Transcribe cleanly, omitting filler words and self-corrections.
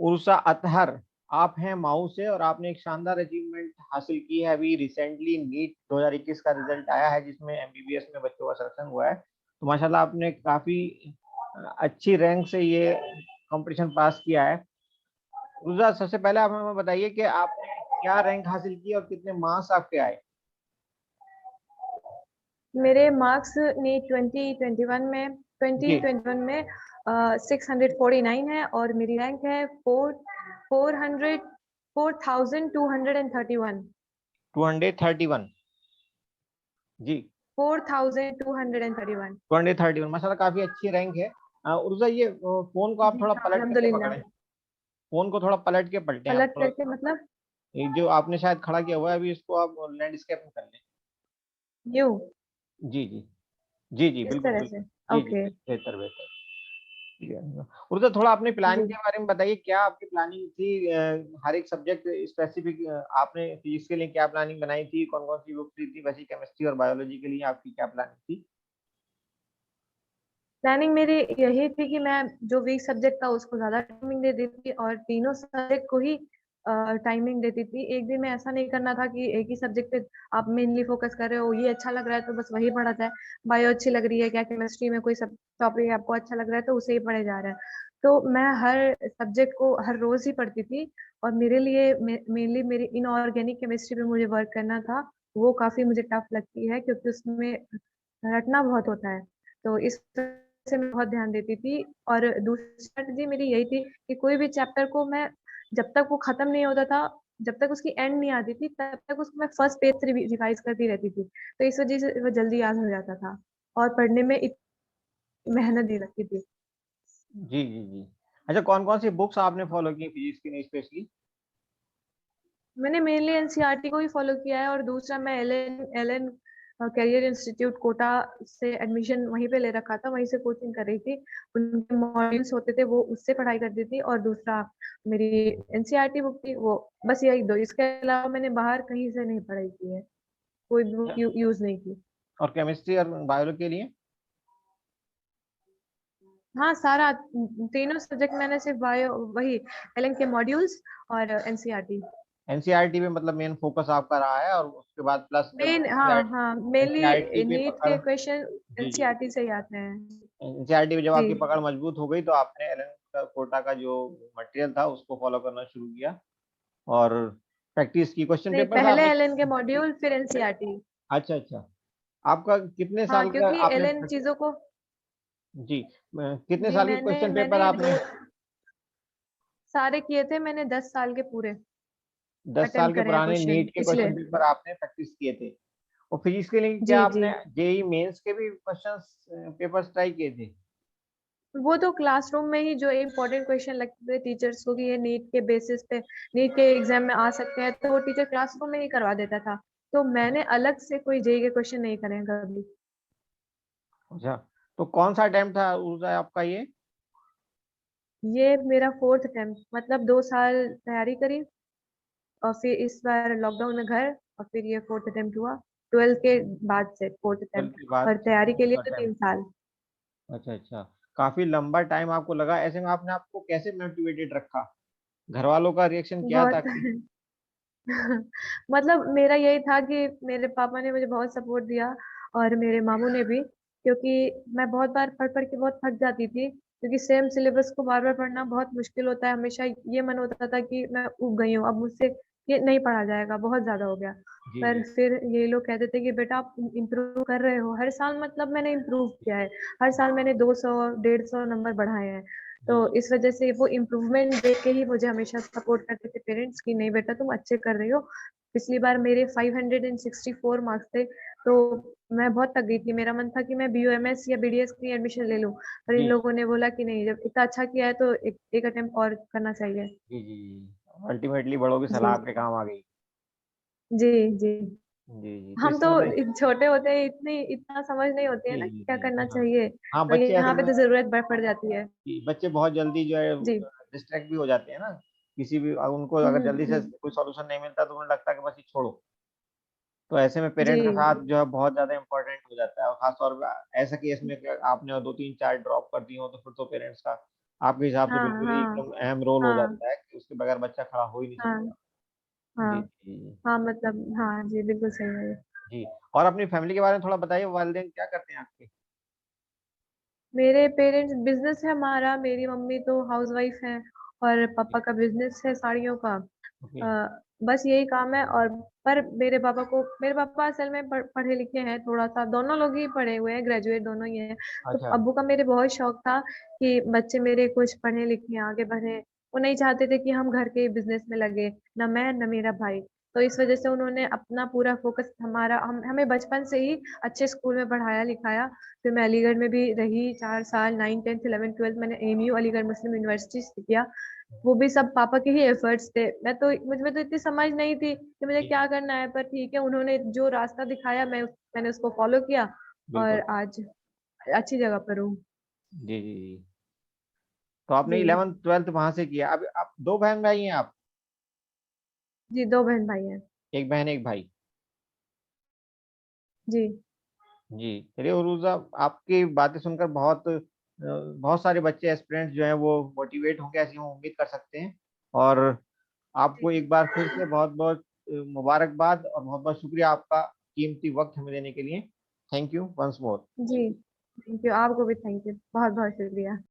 Ursa Athar, आप हैं माऊ से और आपने एक शानदार अचीवमेंट हासिल की है। अभी रिसेंटली नीट 2021 का रिजल्ट आया है जिसमें एमबीबीएस में बच्चों का सिलेक्शन हुआ है। तो माशाल्लाह आपने काफी अच्छी रैंक से ये कंपटीशन पास किया है। उर्जा, सबसे पहले आप हमें बताइए कि आपने क्या रैंक हासिल की और कितने मार्क्स आपके आए। मेरे मार्क्स नीट 2021 में 649 है और मेरी रैंक है 4231। 231 जी। 4231। 231 माशाल्लाह काफी अच्छी रैंक है। उर्जा, ये फोन को आप जी थोड़ा हाँ, पलट करके अल्हम्दुलिल्लाह। पकड़ें। फोन को थोड़ा पलट के पलटें आप पलट थोड़ा। करके मतलब ये जो आपने शायद खड़ा किया हुआ है अभी, इसको आप लैंडस्केप में कर लें। यूं, जी जी। जी जी, इस बिल्कुल तरह से। बिल्कुल। जी जी, ओके। बेहतर बेहतर। ठीक है। उर्जा, थोड़ा अपने प्लान जी, के बारे में बताइए, क्या आपकी प्लानिंग थी? हर एक सब्जेक्ट स्पेसिफिक आपने फिजिक्स के लिए क्या प्लानिंग बनाई थी, कौन कौन सी बुक थी? वैसी केमिस्ट्री और बायोलॉजी के लिए आपकी क्या प्लानिंग थी? प्लानिंग मेरी यही थी कि मैं जो वीक सब्जेक्ट था उसको ज्यादा टाइमिंग दे देती थी और तीनों सब्जेक्ट को ही टाइमिंग देती थी। एक दिन में ऐसा नहीं करना था कि एक ही सब्जेक्ट पे आप मेनली फोकस कर रहे हो, ये अच्छा लग रहा है तो बस वही पढ़ा जाए। बायो अच्छी लग रही है क्या, केमिस्ट्री में कोई सब टॉपिक आपको अच्छा लग रहा है तो उसे ही पढ़े जा रहा है। तो मैं हर सब्जेक्ट को हर रोज ही पढ़ती थी। और मेरे लिए मेनली मेरी इनऑर्गेनिक केमिस्ट्री पे मुझे वर्क करना था। वो काफी मुझे टफ लगती है क्योंकि उसमें रटना बहुत होता है। तो इस से मैं बहुत ध्यान देती थी। और दूसरी स्ट्रेटजी मेरी यही थी कि कोई भी चैप्टर को मैं जब तक वो खत्म नहीं होता था, जब तक उसकी एंड नहीं आती थी तब तक उसको मैं फर्स्ट पेज से रिवाइज करती रहती थी। तो इस वजह से वो जल्दी याद हो जाता था और पढ़ने में मेहनत नहीं लगती थी। जी जी जी। अच्छा, कौन कौन सी बुक्स आपने फॉलो की फिजिक्स की लिए स्पेशली? मैंने मेनली एनसीईआरटी को ही फॉलो किया है और दूसरा मैं LN LN career institute Kota से एडमिशन वहीं पे ले रखा था, वहीं से कोचिंग कर रही थी। उनके मॉड्यूल्स होते थे वो उससे पढ़ाई करती थी और दूसरा मेरी एनसीईआरटी बुक थी वो। बस यही दो, इसके अलावा मैंने बाहर कहीं से नहीं पढ़ाई की है, कोई बुक यूज नहीं की। और केमिस्ट्री और बायोलॉजी के लिए? हाँ, सारा तीनों सब्जेक्ट मैंने सिर्फ बायो वही एलएन के मॉड्यूल्स और एनसीईआरटी। एनसीईआरटी पे मतलब मेन फोकस आपका रहा है, और उसके बाद प्लस जब मेन, हाँ हाँ, एनसीईआरटी मेनली पे नीट पकड़। के क्वेश्चन जी जी। एनसीईआरटी से ही आते हैं। एनसीईआरटी पे जब जी, आपकी पकड़ मजबूत हो गई तो आपने एलन का कोटा का जो मटेरियल था उसको फॉलो करना शुरू किया और प्रैक्टिस की। क्वेश्चन नहीं, पेपर पहले आपने? एलएन के मॉड्यूल फिर एनसीईआरटी। अच्छा अच्छा। आपका कितने हाँ, साल का क्योंकि आपने एलएन चीजों को। जी, कितने जी, साल के मैंने क्वेश्चन पेपर मैंने आपने? दो सारे किए थे, मैंने 10 साल के पूरे 10 साल अटेम्प्ट के करे हैं पुराने क्वेश्चन नीट के पिछले। क्वेश्चन पेपर आपने प्रैक्टिस किए थे। और फिजिक्स के लिए क्या जी जी। आपने जेई मेंस के भी क्वेश्चंस पेपर्स ट्राई किए थे? वो तो क्लासरूम में ही जो इम्पोर्टेंट क्वेश्चन लगते थे टीचर्स को कि ये नीट के बेसिस पे नीट के एग्जाम में आ सकते हैं, तो वो टीचर क्लासरूम में ही करवा देता था। तो मैंने अलग से कोई जेई के क्वेश्चन नहीं करे हैं कभी। अच्छा, तो कौन सा अटेम्प्ट था उसका आपका ये? ये मेरा फोर्थ अटेम्प्ट, मतलब 2 साल तैयारी करी और फिर इस बार लॉकडाउन में घर, और फिर ये फोर्थ अटेम्प्ट हुआ। 12th के बाद से फोर्थ 12 अटेम्प्ट। के बाद और तैयारी के लिए तो अटेम्प्ट? 3 साल। अच्छा अच्छा। काफी लंबा टाइम आपको लगा, ऐसे में आपने आपको कैसे मोटिवेटेड रखा? घर वालों का रिएक्शन क्या था बहुत कि? मतलब मेरा यही था कि मेरे पापा ने मुझे बहुत सपोर्ट दिया और मेरे मामू ने भी, क्योंकि मैं बहुत बार पढ़ पढ़ के बहुत थक जाती थी। क्योंकि सेम सिलेबस को बार बार पढ़ना बहुत मुश्किल होता है। हमेशा ये मन होता था कि मैं ऊब गई हूँ, अब मुझसे ये नहीं पढ़ा जाएगा, बहुत ज्यादा हो गया। जी पर जी फिर ये लोग कहते थे कि बेटा आप इम्प्रूव कर रहे हो हर साल, मतलब मैंने इम्प्रूव किया है। हर साल मैंने 200 150 नंबर बढ़ाए हैं। तो जी। इस वजह से वो इम्प्रूवमेंट देख के ही मुझे हमेशा सपोर्ट करते थे पेरेंट्स की, नहीं बेटा तुम अच्छे कर रही हो। पिछली बार मेरे 564 मार्क्स थे। तो मैं बहुत थक गई थी, मेरा मन था कि मैं बीयूएमएस या बीडीएस की एडमिशन ले लूं। पर इन जी लोगों ने बोला कि नहीं, जब इतना अच्छा किया है तो एक अटेम्प्ट और करना चाहिए। जी जी जी। अल्टीमेटली बड़ों की सलाह जी आपके काम आ गई। जी। जी, जी जी, तो हम इससे तो मतलब। छोटे होते हैं, इतना समझ नहीं होती है जी ना जी कि क्या जी, करना हाँ। चाहिए। हाँ, तो बच्चे यहाँ असल पे में तो जरूरत पड़ जाती है। कि बच्चे बहुत जल्दी जो है जी। डिस्ट्रैक्ट भी हो जाते हैं ना। किसी भी उनको अगर जल्दी से हम्म। कोई सॉल्यूशन नहीं मिलता तो उन्हें लगता है कि बस ये छोड़ो। तो ऐसे में जी पेरेंट्स का जी। साथ जो है बहुत ज्यादा इंपॉर्टेंट हो जाता है, और खासतौर पर ऐसा केस में कि आपने 2 3 4 ड्रॉप कर दी हो तो फिर तो पेरेंट्स का आपके हिसाब से हाँ बिल्कुल ही हाँ एकदम अहम रोल हो हाँ जाता है कि उसके बगैर बच्चा खड़ा हो ही नहीं हाँ सकता। जी हाँ जी हाँ, मतलब हाँ जी, बिल्कुल सही है ये। जी। और अपनी फैमिली के बारे में थोड़ा बताइए, वालिदैन क्या करते हैं आपके? मेरे पेरेंट्स, बिजनेस है हमारा, मेरी मम्मी तो हाउस वाइफ है और जी, पापा का बिजनेस है साड़ियों का। ओके। बस यही काम है। और पर मेरे पापा असल में पढ़े लिखे हैं थोड़ा सा, दोनों लोग ही पढ़े हुए हैं, ग्रेजुएट दोनों ही हैं। तो अच्छा। अब्बू का मेरे बहुत शौक था कि बच्चे मेरे कुछ पढ़े लिखे आगे बढ़े। वो नहीं चाहते थे कि हम घर के बिजनेस में लगे, ना मैं ना मेरा भाई। तो इस वजह से उन्होंने अपना पूरा फोकस हमें बचपन से ही अच्छे स्कूल में पढ़ाया लिखाया। फिर मैं अलीगढ़ में भी रही 4 साल, 9, 10, 11, 12 मैंने एमयू अलीगढ़ मुस्लिम यूनिवर्सिटी से किया। वो भी सब पापा के ही एफर्ट्स थे। मुझ में तो इतनी समझ नहीं थी कि मुझे जी क्या जी, करना है, पर ठीक है, उन्होंने जो रास्ता दिखाया मैंने उसको फॉलो किया बिल्कुल। और आज अच्छी जगह पर हूँ। जी जी जी। तो आपने जी 11th 12th वहां से किया। अब आप दो बहन भाई हैं आप? जी, 2 बहन भाई हैं। एक बहन एक भाई। जी जी चलिए उरूजा, आपकी बातें सुनकर बहुत सारे बच्चे एस्पिरेंट्स जो हैं वो मोटिवेट होंगे, ऐसी हम उम्मीद कर सकते हैं। और आपको जी एक बार फिर से बहुत बहुत मुबारकबाद और बहुत बहुत शुक्रिया आपका कीमती वक्त हमें देने के लिए। Thank you once more. जी, थैंक यू, आपको भी थैंक यू, बहुत बहुत शुक्रिया।